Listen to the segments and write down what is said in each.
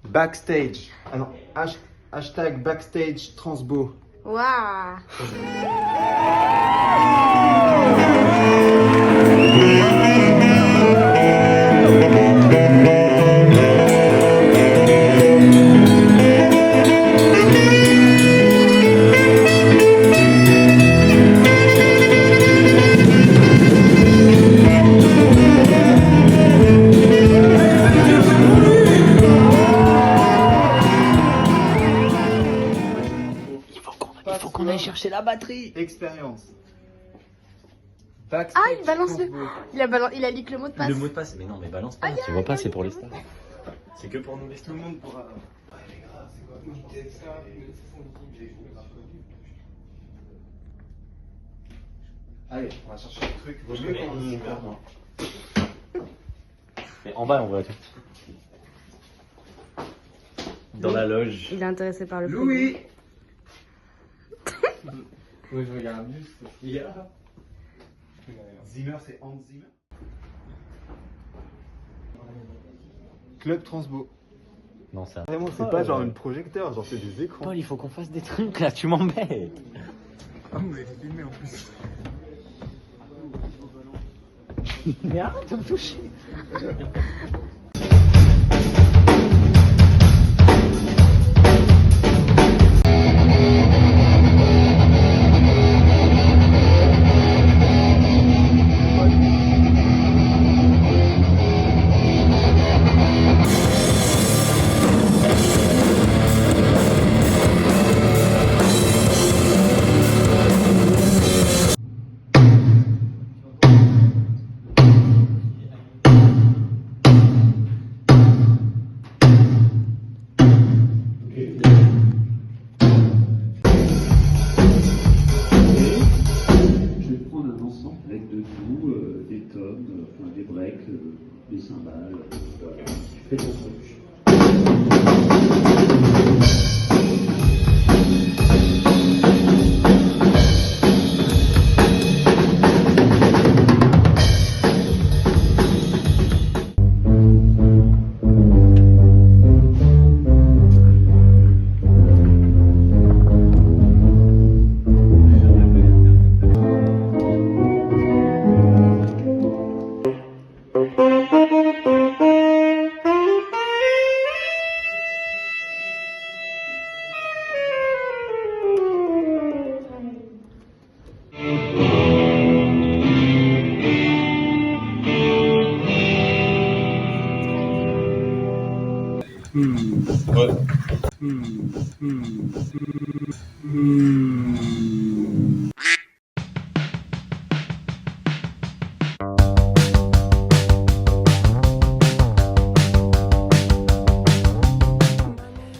Backstage. Ah non, hashtag backstage transbo. Waouh. Il faut qu'on aille chercher la batterie. Expérience. Ah, Backstage il balance le. transbo. Il a dit que le mot de passe. Le mot de passe, mais non, mais balance pas. Tu vois pas, c'est pour les stars. C'est que pour nous les Tout stars. le monde pourra. Allez, on va chercher le truc. Vaut mieux qu'on y va. Mais en bas, on voit tout. Dans la loge. Il est intéressé par le Louis. Moi je regarde juste ce qu'il y a. Zimmer, c'est Hans Zimmer. Club Transbo. Non, ça. Vraiment, c'est pas genre un projecteur, genre c'est des écrans. Paul, il faut qu'on fasse des trucs là, tu m'embêtes. Ah, mais c'est filmé en plus. Mais arrête de me toucher. Je vais prendre un ensemble avec de tout, des tomes, enfin des breaks, des cymbales, voilà. Tu fais ton truc.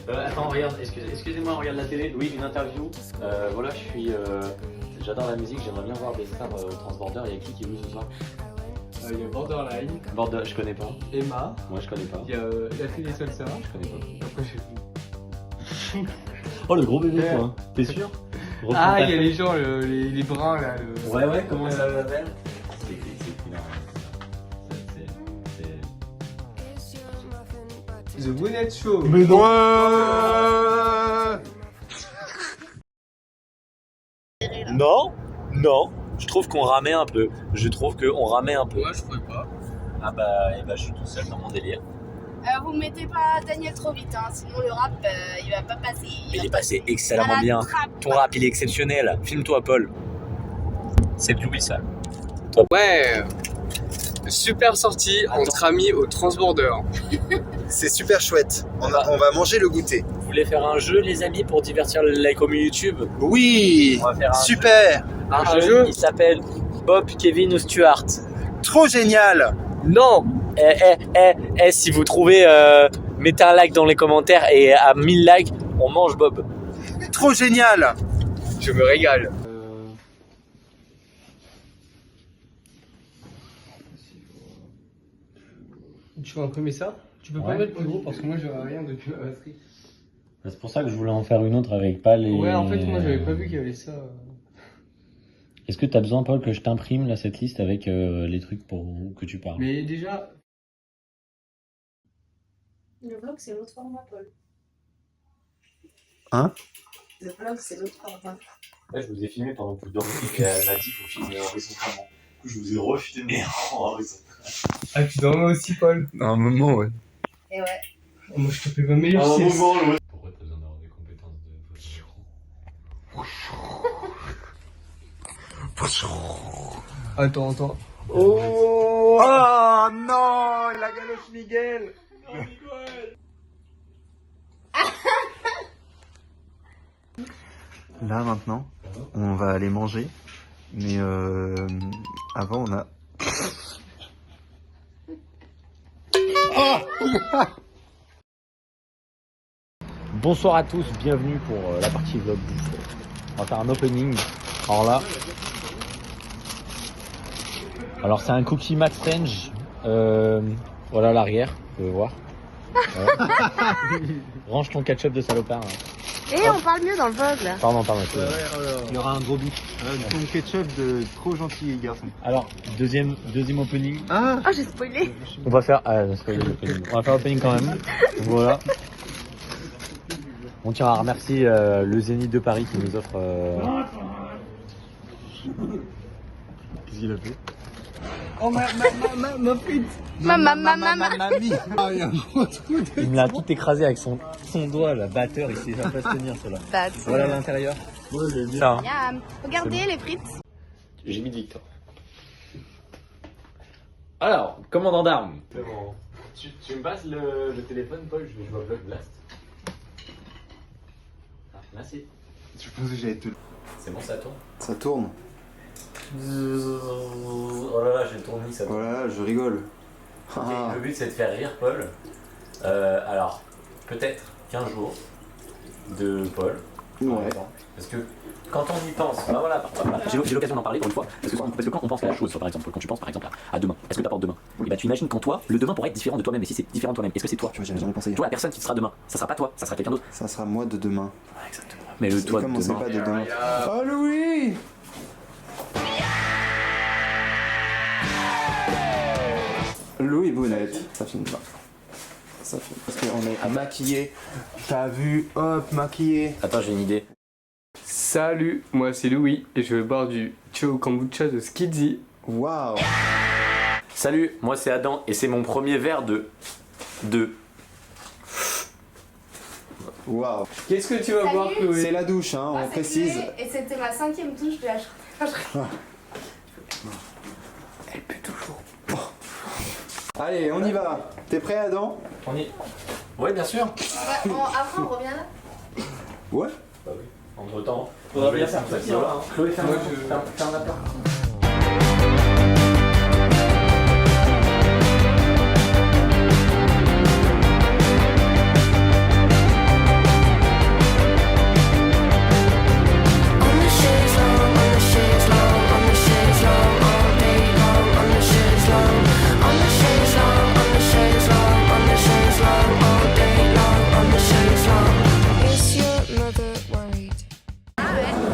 Attends, regarde, excusez-moi, regarde la télé. Louis, une interview. Voilà, j'adore la musique, j'aimerais bien voir des stars transborder. Il y a qui joue ce soir? Il y a Borderline, Border, je connais pas. Emma, Moi, je connais pas. il y a la fille des Salsa. Je connais pas. Après, j'ai vu. Oh, le gros bébé, quoi. T'es sûr? Ah, il y a les gens, les bruns là. Ouais, comment ça s'appelle? C'est The Bonnet Show. Mais non. Non, non. Je trouve qu'on ramait un peu. Moi, je pourrais pas. Ah bah, je suis tout seul dans mon délire. Vous mettez pas Daniel trop vite, hein, sinon le rap il va pas passer. Il est passé excellemment À la bien. trappe. Ton rap, il est exceptionnel. Filme-toi, Paul. C'est de Louis, ça. Ouais. Super sortie entre amis au Transborder. C'est super chouette. On va manger le goûter. Vous voulez faire un jeu, les amis, pour divertir la commu YouTube? Oui. On va faire un Super. Un jeu. qui s'appelle Bob, Kevin ou Stuart. Trop génial. Non. Si vous trouvez, mettez un like dans les commentaires et à 1000 likes, on mange Bob. Trop génial. Je me régale. Tu vas imprimer ça? Tu peux pas Ouais. mettre plus gros parce que moi j'aurais rien depuis ma batterie. C'est pour ça que je voulais en faire une autre avec pas les... Ouais, en fait, moi j'avais pas vu qu'il y avait ça. Est-ce que tu as besoin, Paul, que je t'imprime là cette liste avec les trucs pour que tu parles? Mais déjà, Le vlog, c'est l'autre format, Paul. Hein? Le vlog, c'est l'autre format. Ouais, je vous ai filmé pendant que vous dormiez et elle m'a dit faut filmer horizontalement. Du coup, je vous ai refilmé en horizontal. Ah, tu dormais aussi, Paul? À un moment, ouais. Et ouais. Moi, je te fais ma meilleure sieste. Pourquoi t'as besoin d'avoir des compétences de Attends. Oh, oh non, la galoche Miguel. Là maintenant, on va aller manger, mais avant on a... Bonsoir à tous, bienvenue pour la partie vlog. On va faire un opening. Alors là, c'est un cookie Max Range. Voilà l'arrière, vous pouvez voir. Voilà. Range ton ketchup de salopard. Hein. Et on parle mieux dans le vlog là. Pardon. Il y aura un gros bip. Ton ketchup de trop gentil garçon. Alors, deuxième opening. Ah, Oh, j'ai spoilé. On va faire, on va faire opening quand même. Voilà. On tient à remercier le Zénith de Paris qui nous offre. Qu'est-ce qu'il a fait? Oh, ma frite. mamie. Ah, il y a un gros trou de... Il me l'a tout écrasé avec son doigt, la batteur, il sait pas se tenir cela. Voilà l'intérieur. Ça, hein. Miam. Regardez les frites. J'ai mis de Victor. Alors, commandant d'armes. Tu me passes le téléphone, Paul, je vais jouer à Blood Blast. Ah, merci. Je pensais que j'allais te... C'est bon, ça tourne. Ça tourne. Oh là là, j'ai tourné, ça tourne. Voilà, je rigole. Ok, le but c'est de faire rire Paul. Alors, peut-être 15 jours de Paul. Ouais. Parce que quand on y pense, bah voilà, j'ai l'occasion d'en parler pour une fois. Parce que quand on pense à la chose, par exemple, quand tu penses par exemple à demain, est-ce que tu apportes demain? Et bah tu imagines qu'en toi, le demain pourrait être différent de toi-même. Et si c'est différent de toi-même, est-ce que c'est toi? Tu vois, j'avais jamais pensé. Toi, la personne qui sera demain, ça sera pas toi, ça sera quelqu'un d'autre. Ça sera moi de demain. Ouais, exactement. Mais le toi de Commencez demain. pas de demain. Oh Louis! Louis Bonnette, ça filme pas. Ça filme. Parce qu'on est à maquiller. T'as vu? Hop, maquillé. Attends, j'ai une idée. Salut, moi c'est Louis et je vais boire du Cho Kombucha de Skidzy. Waouh! Salut, moi c'est Adam et c'est mon premier verre de. Waouh! Qu'est-ce que tu vas Salut. boire, Chloé? C'est la douche, hein, on précise. Et c'était ma 5e touche de la Elle pue toujours. Allez, on y va. T'es prêt, Adam? On y. Ouais, bien sûr. Ouais, après on revient là. Ouais. Bah oui. Entre temps, faudra bien faire ça. Chloé, ferme la porte.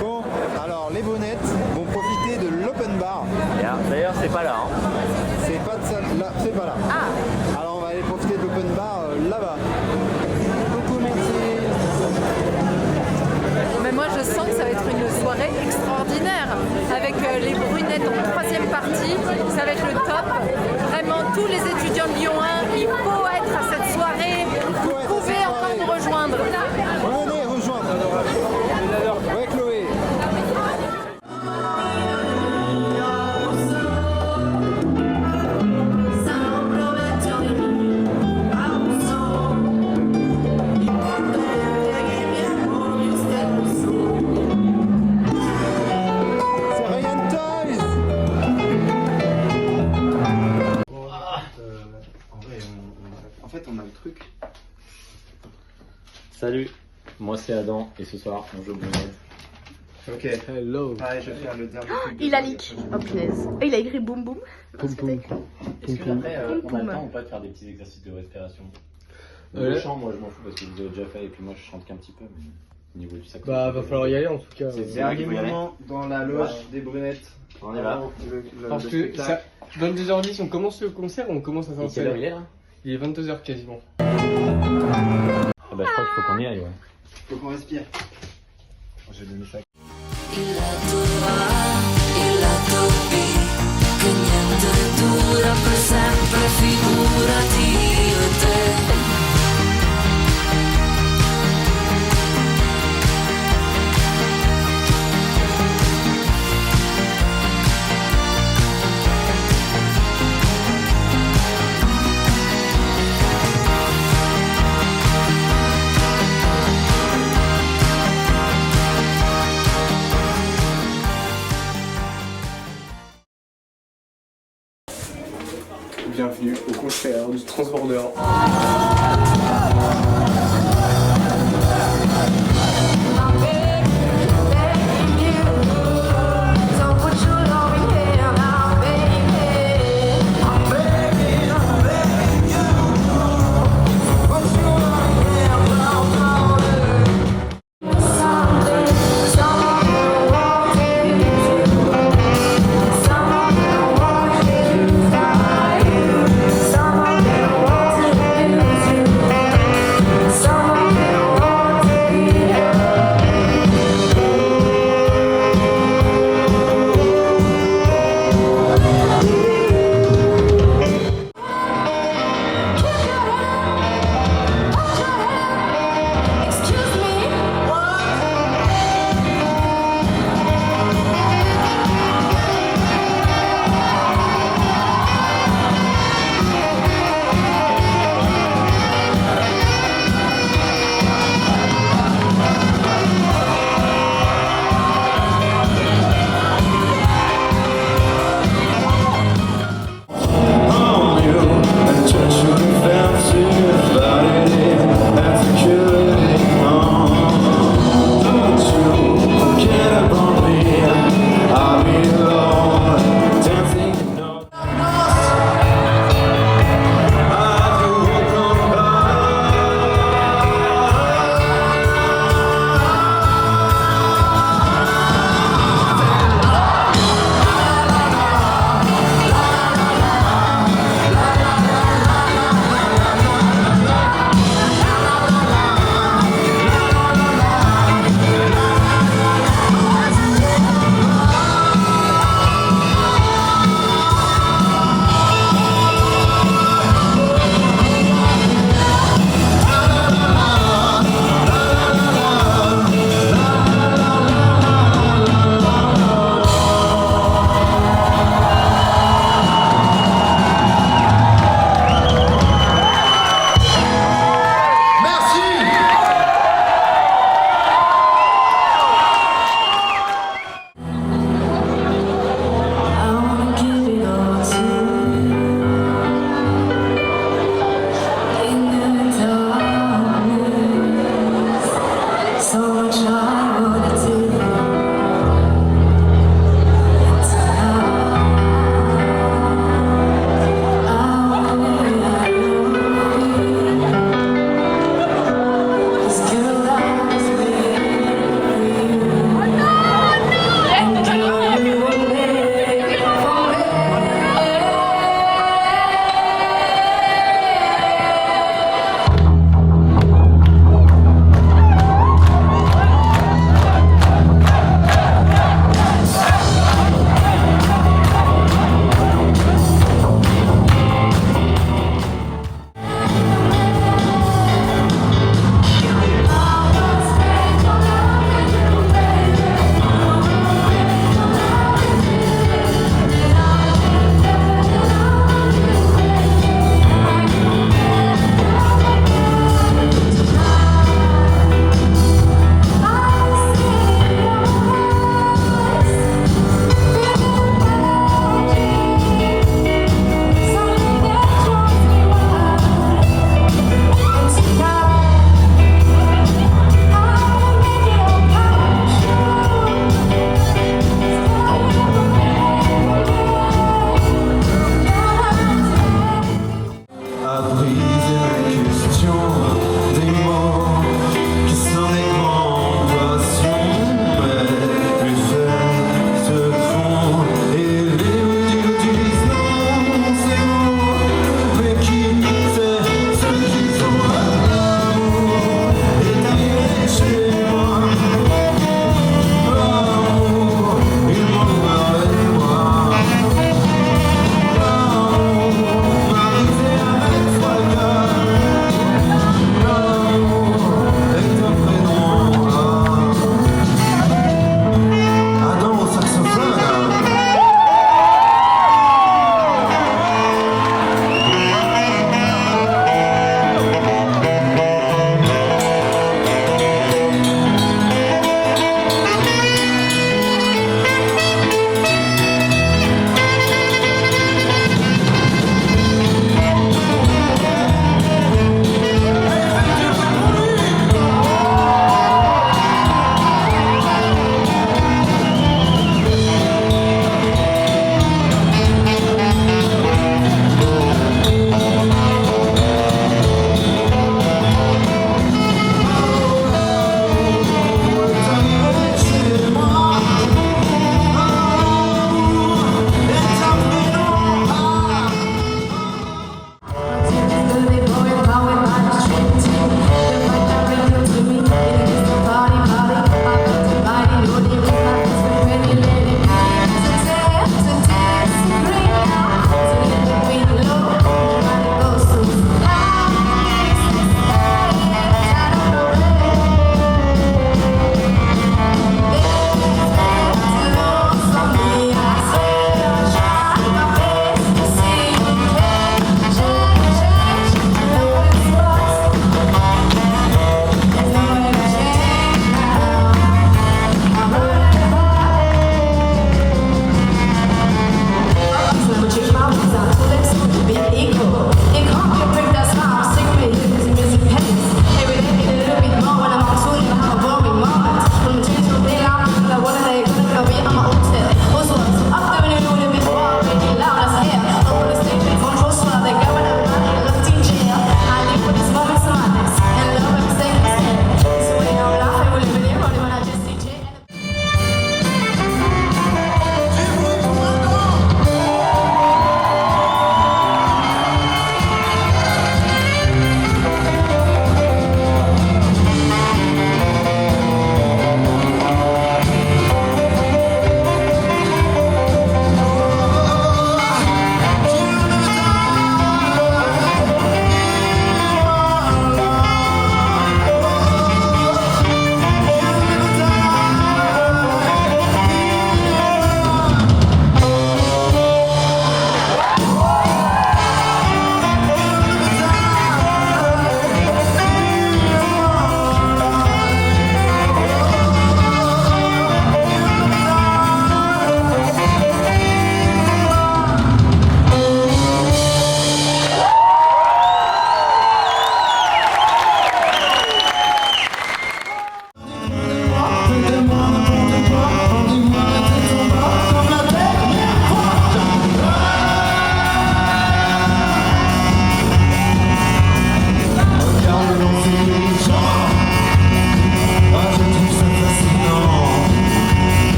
Bon, alors les bonnettes vont profiter de l'open bar. D'ailleurs, c'est pas là. Hein. C'est pas de ça, là, c'est pas là. Alors on va aller profiter de l'open bar là-bas. Coucou, merci. Mais moi je sens que ça va être une soirée extraordinaire avec les brunettes en 3e partie, ça va être le top. Vraiment tous les étudiants de Lyon 1, il faut être à cette soirée, vous pouvez encore nous rejoindre. Venez rejoindre. Ouais, Chloé. C'est Ryan Toys. En fait, on a le truc. Salut, moi c'est Adam et ce soir on joue au Brunette. Ok. Hello. Pareil, je vais faire le dernier truc. Il a leak. Oh punaise. Et il a écrit boum boum. Poum poum. Est-ce que après on a Poum. le temps ou pas de faire des petits exercices de respiration? Ouais. Le chant, moi je m'en fous parce que vous avez déjà fait et puis moi je chante qu'un petit peu. Mais au niveau du saxo. Bah, va falloir y aller en tout cas. C'est- Dernier moment dans la loge des brunettes. On y va. Parce que ça, 22h10, on commence le concert ou on commence à Et quelle heure il s'installer? est là? Il est 22h quasiment. Ah bah, je crois qu'il faut qu'on y aille, ouais. Faut qu'on respire. J'ai donné ça. Il la tua, il la toppi, che niente dura per sempre, figurati io e te. Bienvenue au concert du Transborder.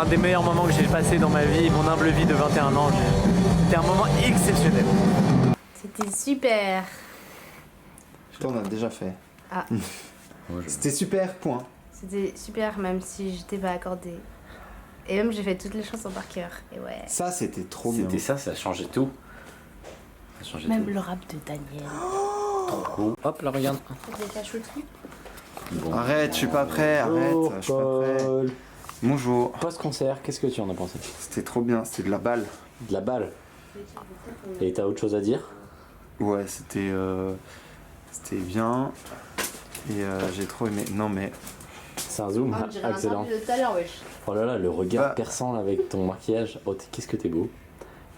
un des meilleurs moments que j'ai passé dans ma vie, mon humble vie de 21 ans. C'était un moment exceptionnel. C'était super. Toi, on a déjà fait. Ah. C'était super, point. C'était super, même si je t'ai pas accordé. Et même j'ai fait toutes les chansons par cœur. Et ouais. Ça, c'était trop bien. C'était ça, ça a changé tout. Ça a changé Même tout. le rap de Daniel. Trop. Hop, là, regarde. T'as déjà chaud le truc? Bon. Arrête, je suis pas prêt, arrête, je suis pas prêt. Bonjour. Post-concert, qu'est-ce que tu en as pensé? C'était trop bien, c'était de la balle. De la balle. Et t'as autre chose à dire? Ouais, c'était bien. Et j'ai trop aimé. Non mais. C'est un zoom, Ah, on dirait un excellent. interview de tout à l'heure, wesh. Oh là là, le regard Bah. perçant là, avec ton maquillage. Oh, qu'est-ce que t'es beau.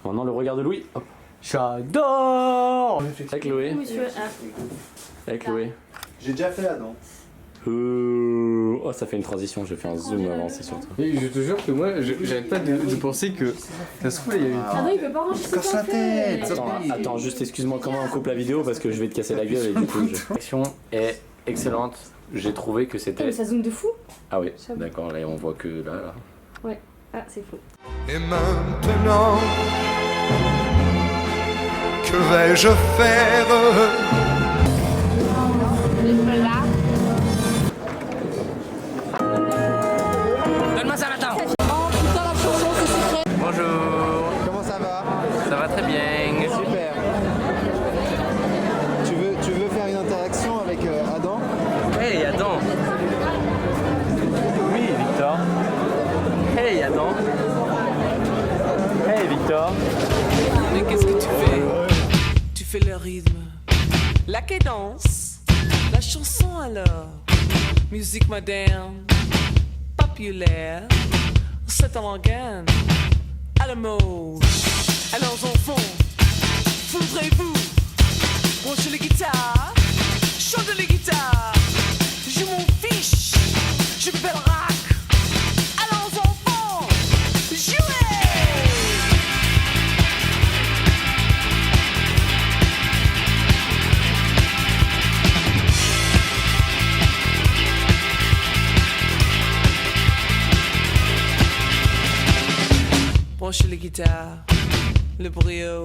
Maintenant, le regard de Louis. Hop. J'adore. Avec Chloé. Monsieur, Avec Chloé. J'ai déjà fait Adam. Oh, ça fait une transition, j'ai fait un zoom avancé sur toi. Et je te jure que moi, j'arrête pas de penser que. Ça se trouve, il y a eu. Ah non, il peut pas ranger ses Casse la affaires. tête. Attends, juste excuse-moi, comment on coupe la vidéo parce que je vais te casser la gueule et du coup, l'action est excellente. J'ai trouvé que c'était. Mais ça zoome de fou. Ah oui, d'accord, là on voit que là. Ouais. Ah, c'est fou. Et maintenant, que vais-je faire? Voilà. Donne-moi ça maintenant. Bonjour. Comment ça va? Ça va très bien. Super. Tu veux faire une interaction avec Adam? Hey Adam. Oui Victor. Hey Adam. Hey Victor. Mais qu'est-ce que tu fais? Tu fais le rythme, la cadence, la chanson alors. Musique moderne, populaire, c'est en organe, à la mode. Alors enfants, voudrez-vous brancher les guitares, chanter les guitares? Je m'en fiche, je fais le rock. Alors enfants, jouez! Branchez les guitares, le brio,